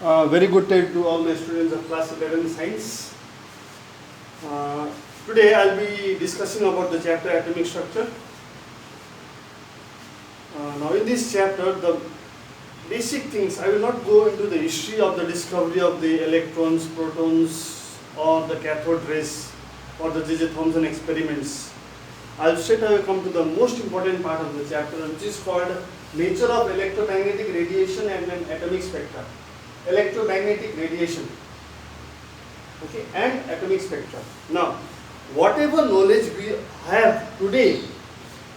Very good day to all the students of class 11 science. Today I'll be discussing about the chapter atomic structure. Now in this chapter, the basic things, I will not go into the history of the discovery of the electrons, protons or the cathode rays or the J.J. Thomson experiments. I'll straight away come to the most important part of the chapter, which is called nature of electromagnetic radiation and an atomic spectra. Electromagnetic radiation, okay, and atomic spectra. Now, whatever knowledge we have today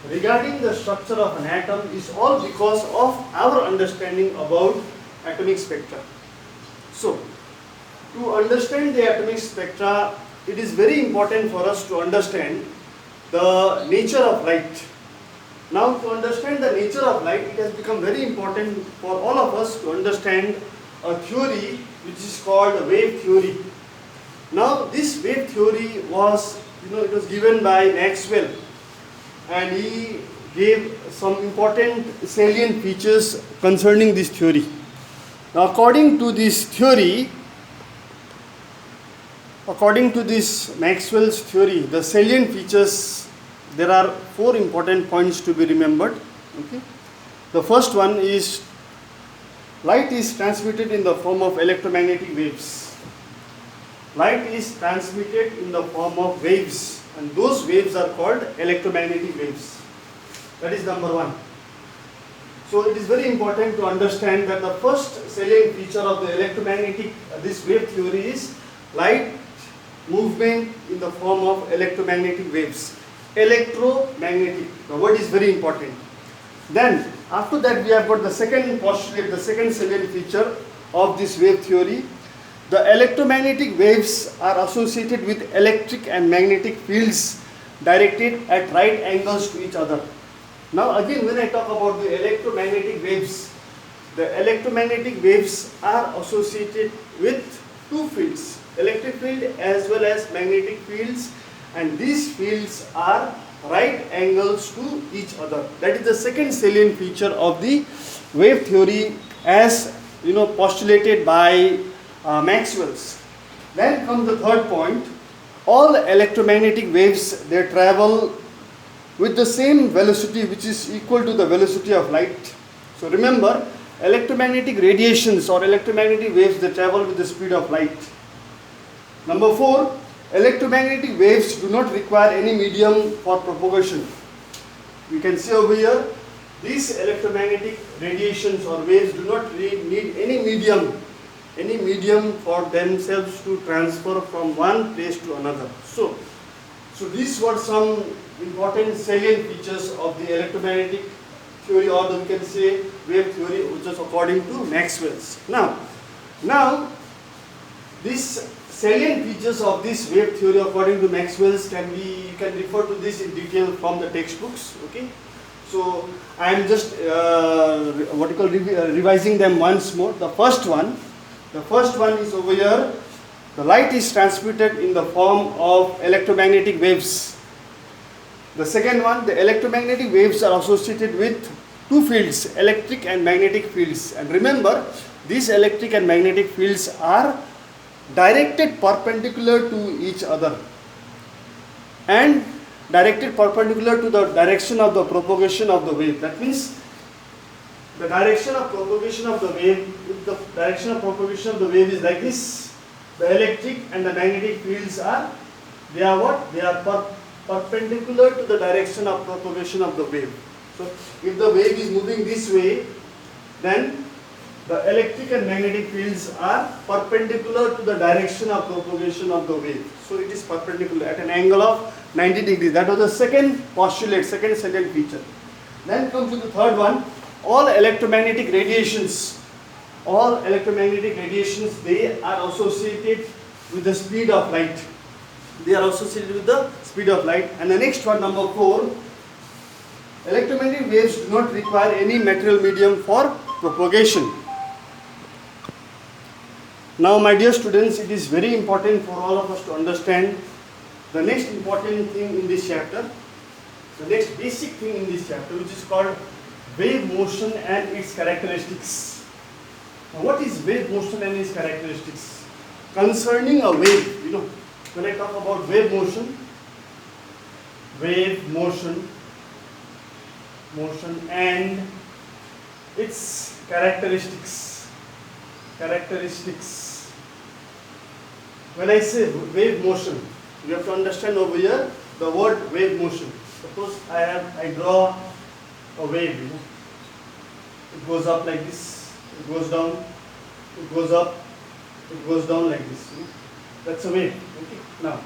regarding the structure of an atom is all because of our understanding about atomic spectra. So, to understand the atomic spectra, it is very important for us to understand the nature of light. Now, to understand the nature of light, it has become very important for all of us to understand a theory which is called wave theory. Now, this wave theory was, it was given by Maxwell, and he gave some important salient features concerning this theory. Now, according to this theory, according to this Maxwell's theory, the salient features, there are 4 important points to be remembered. Okay. The first one is light is transmitted in the form of electromagnetic waves. Light is transmitted in the form of waves, and those waves are called electromagnetic waves. That is number 1. So it is very important to understand that the first salient feature of the electromagnetic, this wave theory is light movement in the form of electromagnetic waves. Electromagnetic, the word is very important. Then after that we have got the second postulate, the second salient feature of this wave theory. The electromagnetic waves are associated with electric and magnetic fields directed at right angles to each other. Now again, when I talk about the electromagnetic waves are associated with 2 fields, electric field as well as magnetic fields, and these fields are right angles to each other. That is the second salient feature of the wave theory as postulated by Maxwell's. Then comes the third point. All electromagnetic waves, they travel with the same velocity which is equal to the velocity of light. So remember, electromagnetic radiations or electromagnetic waves, they travel with the speed of light. Number 4, electromagnetic waves do not require any medium for propagation. We can see over here, these electromagnetic radiations or waves do not need any medium for themselves to transfer from one place to another. So these were some important salient features of the electromagnetic theory, or we can say wave theory, which is according to Maxwell's. Now this salient features of this wave theory according to Maxwell's you can refer to this in detail from the textbooks. Okay, so I am just revising them once more. The first one is over here. The light is transmitted in the form of electromagnetic waves. The second one, the electromagnetic waves are associated with 2 fields, electric and magnetic fields. And remember, these electric and magnetic fields are directed perpendicular to each other and directed perpendicular to the direction of the propagation of the wave. That means the direction of propagation of the wave, if the direction of propagation of the wave is like this, the electric and the magnetic fields are perpendicular to the direction of propagation of the wave. So if the wave is moving this way, then the electric and magnetic fields are perpendicular to the direction of propagation of the wave. So it is perpendicular at an angle of 90 degrees. That was the second postulate, second salient feature. Then comes to the third one. All electromagnetic radiations, they are associated with the speed of light. And the next one, number 4, electromagnetic waves do not require any material medium for propagation. Now, my dear students, it is very important for all of us to understand the next important thing in this chapter, the next basic thing in this chapter, which is called wave motion and its characteristics. Now, what is wave motion and its characteristics? Concerning a wave, when I talk about wave motion and its characteristics. When I say wave motion, you have to understand over here the word wave motion. Suppose I draw a wave. It goes up like this, it goes down, it goes up, it goes down like this. That's a wave. Okay. Now,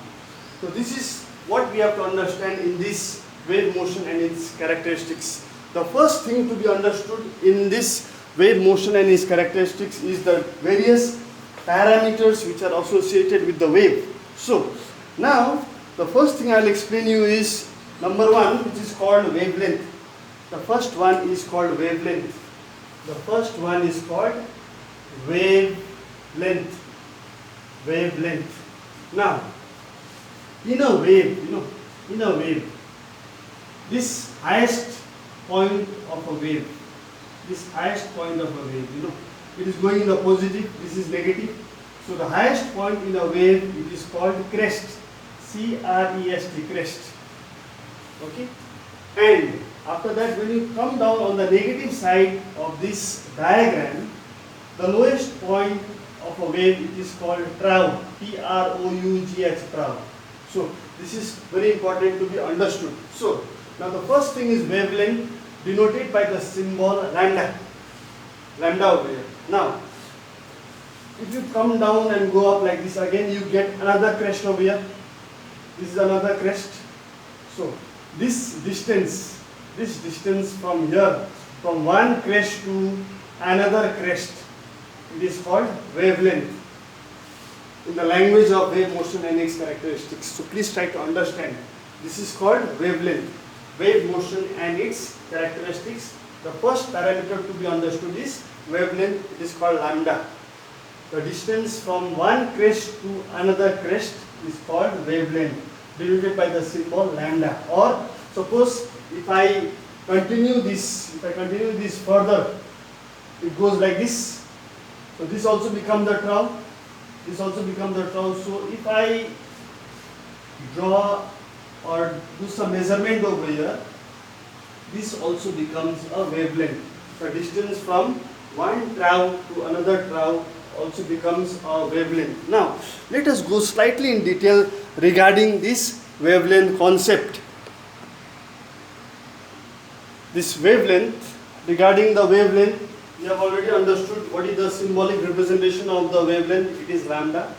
so this is what we have to understand in this wave motion and its characteristics. The first thing to be understood in this wave motion and its characteristics is the various parameters which are associated with the wave. So, now the first thing I'll explain you is number one, which is called wavelength. The first one is called wavelength. The first one is called wavelength. Now, in a wave, this highest point of a wave, it is going in the positive, this is negative. So the highest point in a wave, it is called crest, C-R-E-S-T, crest. Okay? And after that, when you come down on the negative side of this diagram, the lowest point of a wave, it is called trough, T-R-O-U-G-H, trough. So this is very important to be understood. So now the first thing is wavelength, denoted by the symbol lambda over here. Now, if you come down and go up like this, again you get another crest over here. This is another crest. So this distance from here, from one crest to another crest, it is called wavelength in the language of wave motion and its characteristics. So please try to understand. This is called wavelength, wave motion and its characteristics. The first parameter to be understood is wavelength. It is called lambda. The distance from one crest to another crest is called wavelength, denoted by the symbol lambda. Or suppose if I continue this further, it goes like this. So this also becomes the trough. So if I draw or do some measurement over here, this also becomes a wavelength. The distance from one trough to another trough also becomes a wavelength. Now, let us go slightly in detail regarding this wavelength concept. Regarding the wavelength, we have already understood what is the symbolic representation of the wavelength. It is lambda.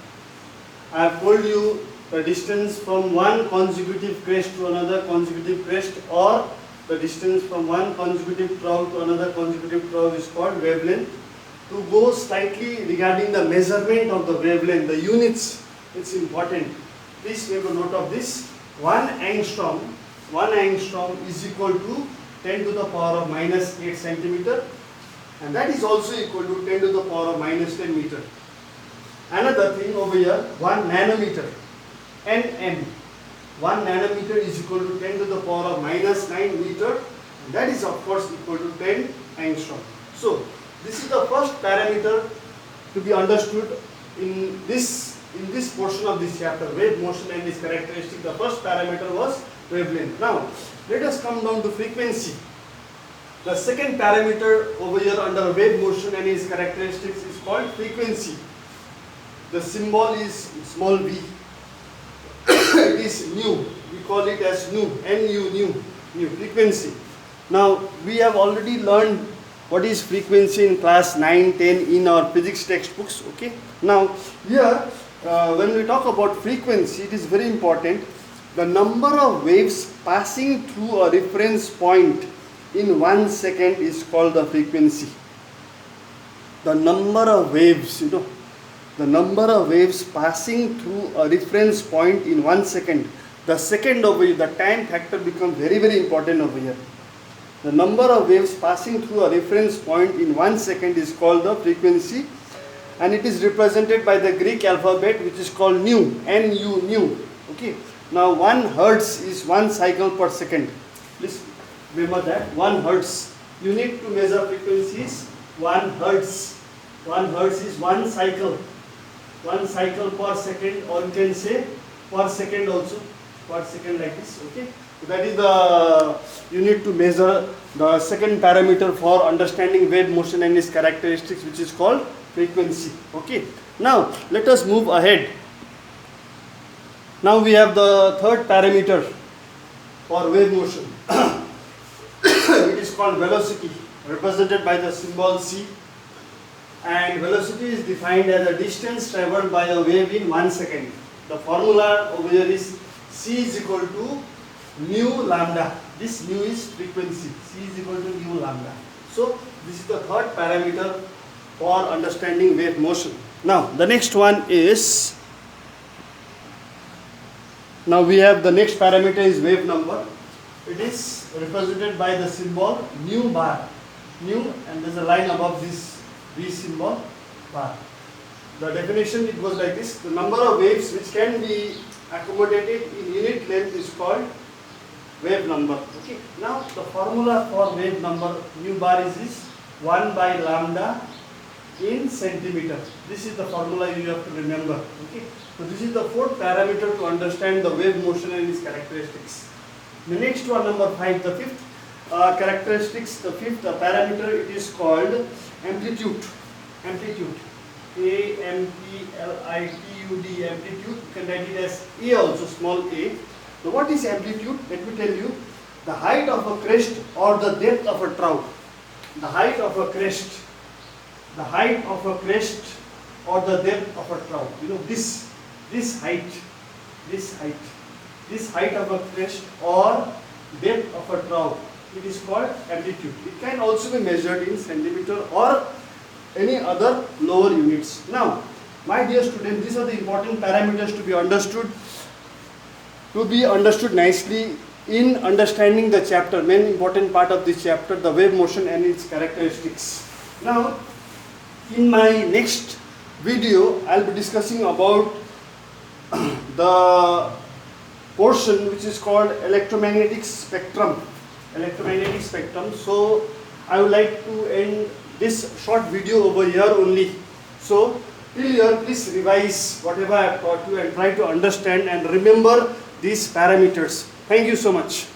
I have told you the distance from one consecutive crest to another consecutive crest, or the distance from one consecutive trough to another consecutive trough is called wavelength. To go slightly regarding the measurement of the wavelength, the units, it's important. Please make a note of this. 1 angstrom is equal to 10 to the power of minus 8 centimeter, and that is also equal to 10 to the power of minus 10 meter. Another thing over here, 1 nanometer, nm. 1 nanometer is equal to 10 to the power of minus 9 meter, and that is of course equal to 10 angstrom. So this is the first parameter to be understood in this portion of this chapter, wave motion and its characteristic. The first parameter was wavelength. Now let us come down to frequency. The second parameter over here under wave motion and its characteristics is called frequency. The symbol is small v. It is nu. We call it as nu. Nu, frequency. Now we have already learned what is frequency in class 9, 10 in our physics textbooks. Okay. Now here when we talk about frequency, it is very important. The number of waves passing through a reference point in 1 second is called the frequency. The number of waves, the number of waves passing through a reference point in 1 second. The second over here, the time factor becomes very, very important over here. The number of waves passing through a reference point in 1 second is called the frequency, and it is represented by the Greek alphabet, which is called nu, nu. Okay. Now 1 hertz is 1 cycle per second. Please remember that 1 hertz. Unit to measure frequency is 1 hertz. 1 hertz is 1 cycle per second, or you can say per second also, per second like this. Okay, so that is the unit to measure the second parameter for understanding wave motion and its characteristics, which is called frequency. Okay, now let us move ahead. Now we have the third parameter for wave motion. It is called velocity, represented by the symbol c. And velocity is defined as the distance traveled by a wave in 1 second. The formula over here is c is equal to mu lambda. This mu is frequency. C is equal to mu lambda. So this is the third parameter for understanding wave motion. Now the next one is, now we have the next parameter is wave number. It is represented by the symbol nu bar. Nu, and there is a line above this V symbol bar. The definition, it goes like this: the number of waves which can be accommodated in unit length is called wave number. Okay. Now the formula for wave number nu bar is this: 1 by lambda in centimeter. This is the formula you have to remember. Okay. So this is the fourth parameter to understand the wave motion and its characteristics. The next one, number 5, the fifth characteristics, the fifth parameter, it is called amplitude. Amplitude. A-M-P-L-I-T-U-D, amplitude. You can write it as A also, small a. So what is amplitude? Let me tell you. The height of a crest or the depth of a trough. The height of a crest. The height of a crest or the depth of a trough. You know, this height of a crest or depth of a trough, it is called amplitude. It can also be measured in centimeter or any other lower units. Now, my dear students, these are the important parameters to be understood nicely in understanding the chapter, main important part of this chapter, the wave motion and its characteristics. Now, in my next video, I will be discussing about the portion which is called electromagnetic spectrum. So I would like to end this short video over here only. So till here, please revise whatever I have taught you and try to understand and remember these parameters. Thank you so much.